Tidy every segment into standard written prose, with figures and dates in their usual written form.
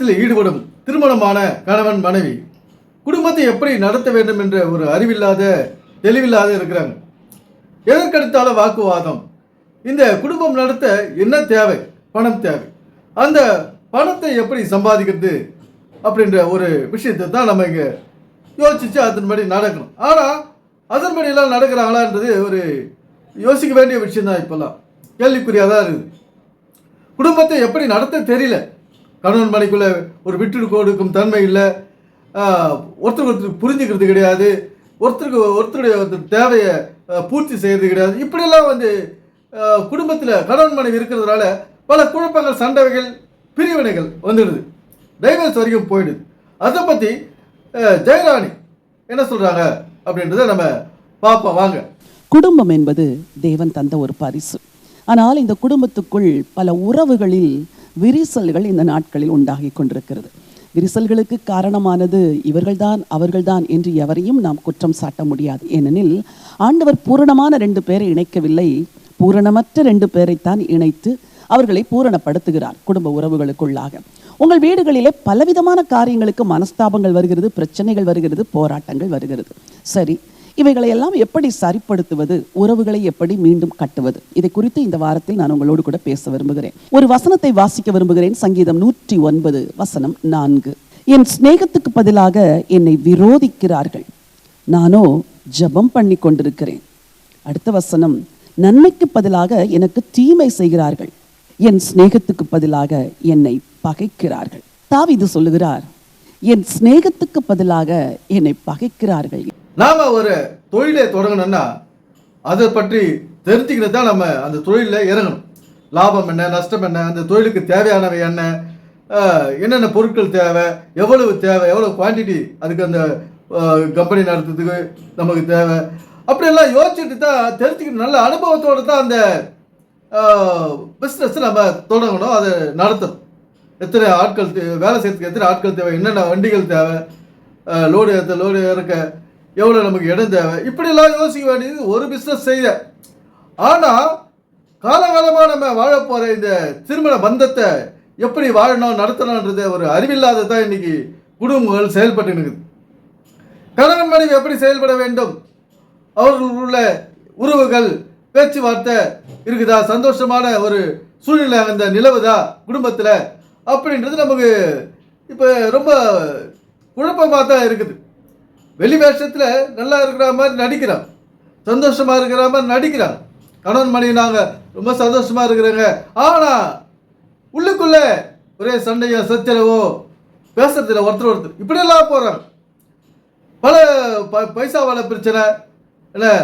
திருமணத்தில் ஈடுபடும் திருமணமான கணவன் மனைவி குடும்பத்தை எப்படி நடத்த வேண்டும் என்ற ஒரு அறிவில்லாத தெளிவில்லாத இருக்கிறாங்க. எதற்கெடுத்தாலும் வாக்குவாதம். இந்த குடும்பம் நடத்த என்ன தேவை? பணம் தேவை. அந்த பணத்தை எப்படி சம்பாதிக்கிறது அப்படின்ற ஒரு விஷயத்தை தான் நம்ம இங்கே யோசிச்சு அதன்படி நடக்கணும். ஆனால் அதன்படியெல்லாம் நடக்கிறாங்களான்றது ஒரு யோசிக்க வேண்டிய விஷயம்தான். இப்போல்லாம் கேள்விக்குறியாக தான் இருக்குது. குடும்பத்தை எப்படி நடத்த தெரியல. கணவன் மனைக்குள்ளே ஒரு விட்டு கொடுக்கும் தன்மை இல்லை. ஒருத்தருக்கு புரிஞ்சுக்கிறது கிடையாது. ஒருத்தருடைய தேவையை பூர்த்தி செய்கிறது கிடையாது. இப்படியெல்லாம் குடும்பத்தில் கணவன் மனைவி இருக்கிறதுனால பல குழப்பங்கள், சண்டைகள், பிரிவினைகள் வந்துடுது. டைவர்ஸ் வரைக்கும் போயிடுது. அதை பற்றி ஜெயராணி என்ன சொல்கிறாங்க அப்படின்றத நம்ம பார்ப்போம் வாங்க. குடும்பம் என்பது தேவன் தந்த ஒரு பரிசு. ஆனால் இந்த குடும்பத்துக்குள் பல உறவுகளில் விரிசல்கள் இந்த நாட்களில் உண்டாகி கொண்டிருக்கிறது. விரிசல்களுக்கு காரணமானது இவர்கள்தான் அவர்கள்தான் என்று எவரையும் நாம் குற்றம் சாட்ட முடியாது. ஏனெனில் ஆண்டவர் பூரணமான 2 பேரை இணைக்கவில்லை, பூரணமற்ற 2 பேரைத்தான் இணைத்து அவர்களை பூரணப்படுத்துகிறார் குடும்ப உறவுகளுக்குள்ளாக. உங்கள் வீடுகளிலே பலவிதமான காரியங்களுக்கு மனஸ்தாபங்கள் வருகிறது, பிரச்சனைகள் வருகிறது, போராட்டங்கள் வருகிறது. சரி, இவைகளை எல்லாம் எப்படி சரிப்படுத்துவது, உறவுகளை எப்படி மீண்டும் கட்டுவது, இதை குறித்து இந்த வாரத்தில் நான் உங்களோடு கூட பேச விரும்புகிறேன். ஒரு வசனத்தை வாசிக்க விரும்புகிறேன். சங்கீதம் 109 வசனம் 4. என் சிநேகத்துக்கு பதிலாக என்னை விரோதிக்கிறார்கள், நானோ ஜெபம் பண்ணி கொண்டிருக்கிறேன். அடுத்த வசனம், நன்மைக்கு பதிலாக எனக்கு தீமை செய்கிறார்கள், என் சிநேகத்துக்கு பதிலாக என்னை பகைக்கிறார்கள். தாவீது சொல்லுகிறார், என் சிநேகத்துக்கு பதிலாக என்னை பகைக்கிறார்கள். நாம ஒரு தொழிலை தொடங்கணும்னா அதை பற்றி தெரிஞ்சுக்கிட்டு தான் நம்ம அந்த தொழிலில் இறங்கணும். லாபம் என்ன, நஷ்டம் என்ன, அந்த தொழிலுக்கு தேவையானவை என்ன, என்னென்ன பொருட்கள் தேவை, எவ்வளவு தேவை, எவ்வளோ குவான்டிட்டி அதுக்கு அந்த கம்பெனி நடத்துறதுக்கு நமக்கு தேவை, அப்படியெல்லாம் யோசிச்சுட்டு தான் தெரிஞ்சுக்கிட்டு நல்ல அனுபவத்தோடு தான் அந்த பிஸ்னஸ் நம்ம தொடங்கணும், அதை நடத்தணும். எத்தனை ஆட்கள் வேலை செய்யறதுக்கு எத்தனை ஆட்கள் தேவை, என்னென்ன வண்டிகள் தேவை, லோடு இறக்க எவ்வளோ நமக்கு இடம் தேவை, இப்படிலாம் யோசிக்க வேண்டியது ஒரு பிஸ்னஸ் செய்ய. ஆனால் காலகாலமாக நம்ம வாழ போகிற இந்த திருமண பந்தத்தை எப்படி வாழணும், நடத்தணுன்றது ஒரு அறிவில்லாத தான் இன்னைக்கு குடும்பங்கள் செயல்பட்டு இருக்குது. கணவன் மனைவி எப்படி செயல்பட வேண்டும், அவர்களுள்ள உறவுகள், பேச்சுவார்த்தை இருக்குதா, சந்தோஷமான ஒரு சூழ்நிலை அந்த நிலவுதா குடும்பத்தில் அப்படின்றது நமக்கு இப்போ ரொம்ப குழப்பமாக தான் இருக்குது. வெளி வேஷத்தில் நல்லா இருக்கிற மாதிரி நடிக்கிறான், சந்தோஷமாக இருக்கிற மாதிரி நடிக்கிறான். கணவன் மனைவி நாங்கள் ரொம்ப சந்தோஷமாக இருக்கிறாங்க, ஆனால் உள்ளுக்குள்ளே ஒரே சண்டையோ சச்சரவோ, பேசுறதுல ஒருத்தர் இப்படியெல்லாம் போகிறாங்க. பல பைசாவால பிரச்சனை இல்லை,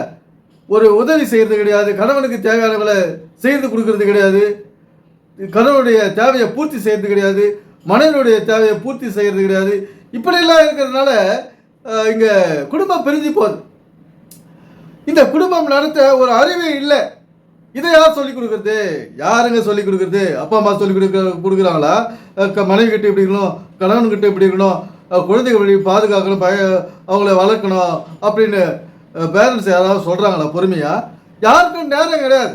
ஒரு உதவி செய்கிறது கிடையாது, கணவனுக்கு தேவையானவங்களை செய்து கொடுக்கறது கிடையாது, கணவனுடைய தேவையை பூர்த்தி செய்கிறது கிடையாது, மனைவியுடைய தேவையை பூர்த்தி செய்கிறது கிடையாது. இப்படியெல்லாம் இருக்கிறதுனால இங்கே குடும்பம் பிரிஞ்சு போகுது. இந்த குடும்பம் நடத்த ஒரு அறிவே இல்லை. இதை யார் சொல்லிக் கொடுக்குறது? யாருங்க சொல்லிக் கொடுக்குறது? அப்பா அம்மா சொல்லிக் கொடுக்குறாங்களா? மனைவி கிட்ட இப்படி இருக்கணும், கணவன்கிட்ட இப்படி இருக்கணும், குழந்தைகள் இப்படி பாதுகாக்கணும், அவங்கள வளர்க்கணும் அப்படின்னு பேரண்ட்ஸ் யாராவது சொல்கிறாங்களா பொறுமையாக? யாருக்கும் நேரம் கிடையாது.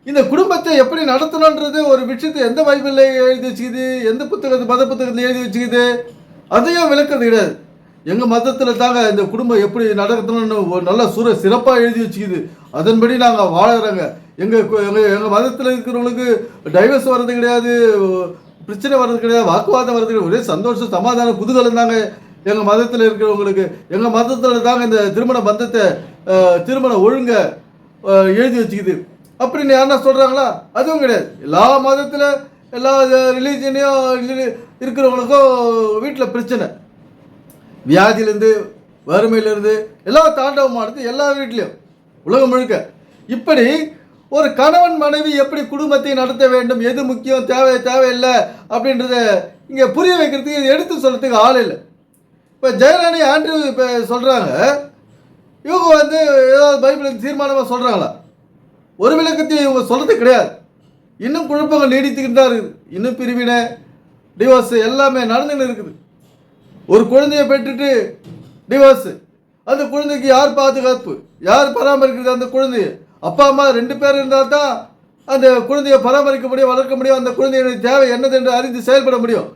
இந்த குடும்பத்தை எப்படி நடத்தணுன்றது ஒரு விஷயத்தை எந்த பைபிளில் எழுதி வச்சுக்குது, எந்த மத புத்தகத்தில் எழுதி வச்சுக்குது, அதையும் விளக்கிறது கிடையாது. எங்கள் மதத்தில் தாங்க இந்த குடும்பம் எப்படி நடக்கணும்னு ஒரு நல்ல சிறப்பாக எழுதி வச்சுக்குது, அதன்படி நாங்கள் வாழறோங்க. எங்கள் மதத்தில் இருக்கிறவங்களுக்கு டைவர்ஸ் வர்றது கிடையாது, பிரச்சனை வர்றது கிடையாது, வாக்குவாதம் வர்றது கிடையாது, ஒரே சந்தோஷம், சமாதானம், குதூகலம் தாங்க எங்கள் மதத்தில் இருக்கிறவங்களுக்கு. எங்கள் மதத்தில் தாங்க இந்த திருமண பந்தத்தை, திருமண ஒழுங்க எழுதி வச்சுக்குது அப்படின்னு யாருன்னா சொல்கிறாங்களா? அதுவும் கிடையாது. எல்லா மதத்தில் எல்லா ரிலீஜனையும் இருக்கிறவங்களுக்கும் வீட்டில் பிரச்சனை, வியாதியிலேருந்து வறுமையிலேருந்து எல்லாம் தாண்டவமானது எல்லா வீட்லேயும், உலகம் முழுக்க. இப்படி ஒரு கணவன் மனைவி எப்படி குடும்பத்தை நடத்த வேண்டும், எது முக்கியம், தேவையில்லை அப்படின்றத இங்கே புரிய வைக்கிறதுக்கு, எடுத்து சொல்கிறதுக்கு ஆள் இல்லை. இப்போ ஜெயராணி ஆண்ட்ரூ இப்போ சொல்கிறாங்க, இவங்க ஏதாவது பைபிள் தீர்மானமாக சொல்கிறாங்களா? ஒரு விளக்கத்தையும் இவங்க சொல்கிறது கிடையாது. இன்னும் குழப்பங்கள் நீடித்துக்கிட்டு தான் இருக்குது. இன்னும் பிரிவினை, டிவோர்ஸு எல்லாமே நடந்துன்னு இருக்குது. ஒரு குழந்தைய பெற்றுட்டு டிவோர்ஸு, அந்த குழந்தைக்கு யார் பாதுகாப்பு, யார் பராமரிக்கிறது? அந்த குழந்தைய அப்பா அம்மா 2 பேர் இருந்தால் தான் அந்த குழந்தையை பராமரிக்க முடியும், வளர்க்க முடியும், அந்த குழந்தையுடைய தேவை என்னது என்று அறிந்து செயல்பட முடியும்.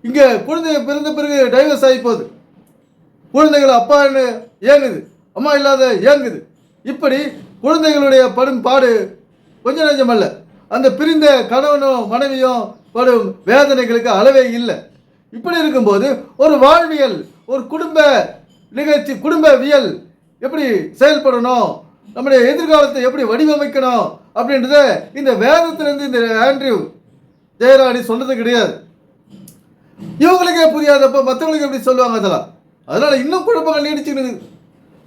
இங்கே குழந்தை பிறந்த பிறகு டைவர்ஸ் ஆகி போகுது. குழந்தைகள் அப்பான்னு ஏங்குது, அம்மா இல்லாத ஏங்குது. இப்படி குழந்தைகளுடைய படும் பாடு கொஞ்சம் நஞ்சம் அல்ல. அந்த பிரிந்த கணவனும் மனைவியும் படும் வேதனைகளுக்கு அளவே இல்லை. இப்படி இருக்கும்போது ஒரு வாழ்வியல், ஒரு குடும்ப நிகழ்ச்சி, குடும்பவியல் எப்படி செயல்படணும், நம்முடைய எதிர்காலத்தை எப்படி வடிவமைக்கணும் அப்படின்றத இந்த வேதத்திலிருந்து இந்த ஆண்ட்ரியூ ஜெயராணி சொன்னது கிடையாது. இவங்களுக்கே புரியாதப்ப மற்றவங்களுக்கு எப்படி சொல்லுவாங்க அதெல்லாம். அதனால இன்னும் குழப்பங்கள் நீடிச்சுன்னு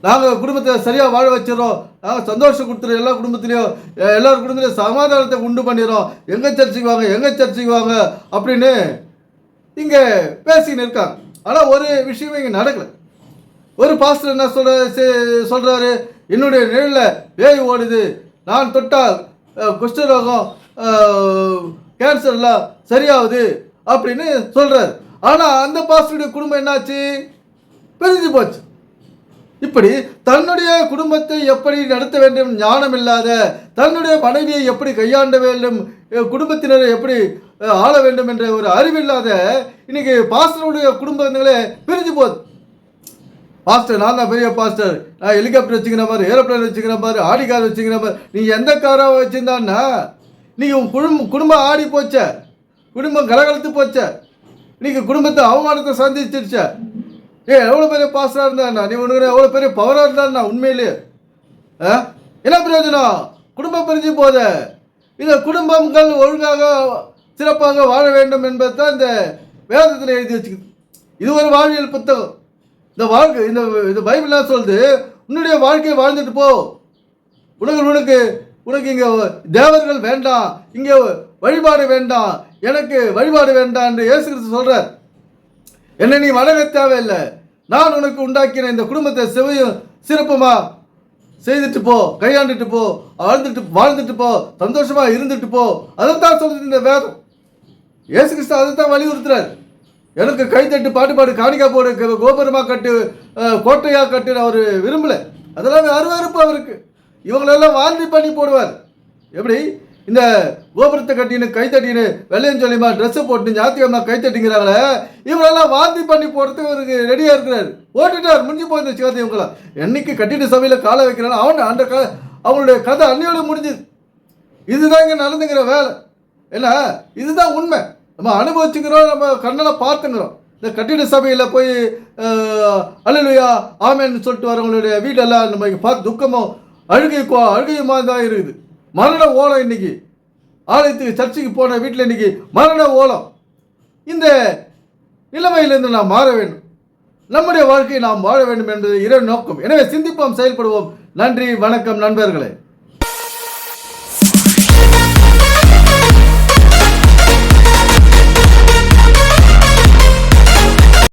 நாங்கள் குடும்பத்தை சரியாக வாழ வச்சிடறோம், நாங்கள் சந்தோஷம் கொடுத்துறோம், எல்லா குடும்பத்திலையும் எல்லார் குடும்பத்திலையும் சமாதானத்தை உண்டு பண்ணிடுறோம், எங்கள் சர்ச்சைக்கு வாங்க அப்படின்னு இங்கே பேசின்னு இருக்காங்க. ஆனால் ஒரு விஷயமே இங்கே நடக்கலை. ஒரு பாஸ்டர் என்ன சொல்கிறாரு, என்னுடைய நிழலில் பேய் ஓடுது, நான் தொட்டால் குஷ்டரோகம் கேன்சர்லாம் சரியாகுது அப்படின்னு சொல்கிறார். ஆனால் அந்த பாஸ்டருடைய குடும்பம் என்னாச்சு, பிரிஞ்சு போச்சு. இப்படி தன்னுடைய குடும்பத்தை எப்படி நடத்த வேண்டும் ஞானம் இல்லாத, தன்னுடைய மனைவியை எப்படி கையாண்ட வேண்டும், குடும்பத்தினரை எப்படி ஆள வேண்டும் என்ற ஒரு அறிவில்லாத இன்னைக்கு பாஸ்டருடைய குடும்பங்களே பிரிஞ்சு போகுது. பாஸ்டர் நான் தான் பெரிய பாஸ்டர், நான் ஹெலிகாப்டர் வச்சுக்கிற மாதிரி, ஏரோப்ளைன் வச்சுக்கிற மாதிரி, ஆடி கார் வச்சுக்கிற மாதிரி, நீ எந்த காராக வச்சுருந்தான்னா நீ உன் குடும்பம் ஆடி போச்ச, குடும்பம் கலகலத்து போச்ச, இன்னைக்கு குடும்பத்தை அவமானத்தை சந்திச்சிருச்ச. எவ்வளோ பெரிய பாஸ்டராக இருந்தாண்ணா நீ, உனக்கு எவ்வளோ பெரிய பவராக இருந்தாண்ணா உண்மையிலேயே என்ன பிரயோஜனம்? குடும்பம் பிரிஞ்சு போத. இந்த குடும்பங்கள் ஒழுங்காக சிறப்பாக வாழ வேண்டும் என்பது தான் இந்த வேதத்தில் எழுதி வச்சுக்குது. இது ஒரு வாழ்வியல் புத்தகம். இந்த வாழ்க்கை இந்த பைபிள்லாம் சொல்லுது, உன்னுடைய வாழ்க்கையை வாழ்ந்துட்டு போ, உனக்கு இங்கே தேவர்கள் வேண்டாம், இங்கே வழிபாடு வேண்டாம், எனக்கு வழிபாடு வேண்டாம் என்று இயேசு கிறிஸ்து சொல்கிறார். என்னை நீ வணங்க தேவையில்லை, நான் உனக்கு உண்டாக்கின இந்த குடும்பத்தை செவையும் சிறப்புமா செய்துட்டு போ, கையாண்டுட்டு போ, வாழ்ந்துட்டு போ, சந்தோஷமா இருந்துட்டு போ. அதைத்தான் சொல்றது இந்த வேதம். இயேசு கிறிஸ்து அதைத்தான் வலியுறுத்துறார். எனக்கு கைத்தட்டு பாட்டு காணிக்கா போடு, கோபுரமாக கட்டு, கோட்டையாக கட்டு அவர் விரும்பலை. அதெல்லாம் அருவருப்பு அவருக்கு. இவங்களெல்லாம் வாந்தி பண்ணி போடுவார். எப்படி இந்த கோபுரத்தை கட்டின்னு கைத்தட்டின்னு வெள்ளையன் சொல்லிமா ட்ரெஸ்ஸை போட்டு ஞாத்தியம்மா கைத்தட்டிங்கிறாங்களே, இவங்களெல்லாம் வாந்தி பண்ணி போடுறதுக்கு அவருக்கு ரெடியாக இருக்கிறார். போட்டுட்டார், முடிஞ்சு போயிருந்துச்சு கதை. இவங்களாம் என்னைக்கு கட்டிட்டு சபையில் காலை வைக்கிறாங்க அவங்களுடைய கதை அன்னையோட முடிஞ்சுது. இதுதான் இங்கே நடந்துங்கிற வேலை. ஏன்னா இதுதான் உண்மை. நம்ம அனுபவிச்சுக்கிறோம், நம்ம கண்ணெல்லாம் பார்த்துங்கிறோம். இந்த கட்டிட சபையில் போய் அல்லேலூயா ஆமேன்னு சொல்லிட்டு வரவங்களுடைய வீடெல்லாம் நம்ம இங்கே பார்த்து துக்கமும் அழுகையுமா தான் இருக்குது. மரண ஓலம் இன்னைக்கு ஆலயத்துக்கு சர்ச்சுக்கு போன வீட்டில் இன்னைக்கு மரண ஓலம். இந்த நிலைமையிலிருந்து நாம் மாற வேண்டும், நம்முடைய வாழ்க்கையை நாம் வாழ வேண்டும் என்பது இறை நோக்கம். எனவே சிந்திப்போம், செயல்படுவோம். நன்றி, வணக்கம் நண்பர்களே.